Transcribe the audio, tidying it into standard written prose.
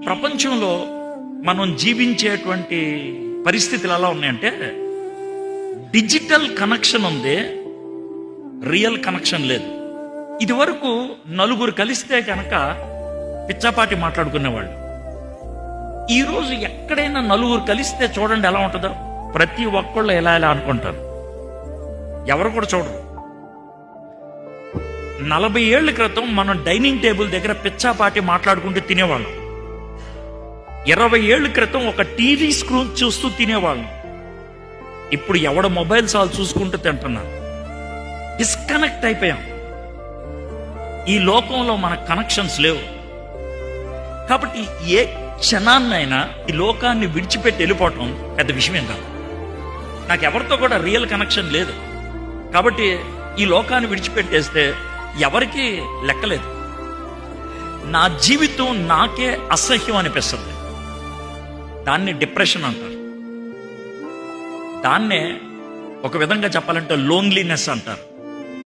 ప్రపంచంలో మనం జీవించేటువంటి పరిస్థితులు ఎలా ఉన్నాయంటే, డిజిటల్ కనెక్షన్ ఉంది, రియల్ కనెక్షన్ లేదు. ఇది వరకు నలుగురు కలిస్తే కనుక పిచ్చాపాటి మాట్లాడుకునేవాళ్ళు. ఈరోజు ఎక్కడైనా నలుగురు కలిస్తే చూడండి ఎలా ఉంటుందో. ప్రతి ఒక్కళ్ళు ఎలా ఎలా అనుకుంటారు, ఎవరు కూడా చూడరు. 40 ఏళ్ల క్రితం మనం డైనింగ్ టేబుల్ దగ్గర పిచ్చాపాటి మాట్లాడుకుంటూ తినేవాళ్ళం. 20 ఏళ్ల క్రితం ఒక టీవీ స్క్రీన్ చూస్తూ తినేవాళ్ళం. ఇప్పుడు ఎవడ మొబైల్ సాల్ చూసుకుంటూ తింటున్నాం. డిస్కనెక్ట్ అయిపోయాం. ఈ లోకంలో మన కనెక్షన్స్ లేవు. కాబట్టి ఏ క్షణాన్నైనా ఈ లోకాన్ని విడిచిపెట్టి వెళ్ళిపోవటం పెద్ద విషయం కాదు. నాకు ఎవరితో కూడా రియల్ కనెక్షన్ లేదు. కాబట్టి ఈ లోకాన్ని విడిచిపెట్టేస్తే ఎవరికి లెక్కలేదు. నా జీవితం నాకే అసహ్యం అనిపిస్తుంది. దాన్ని డిప్రెషన్ అంటారు. దాన్నే ఒక విధంగా చెప్పాలంటే లోన్లీనెస్ అంటారు.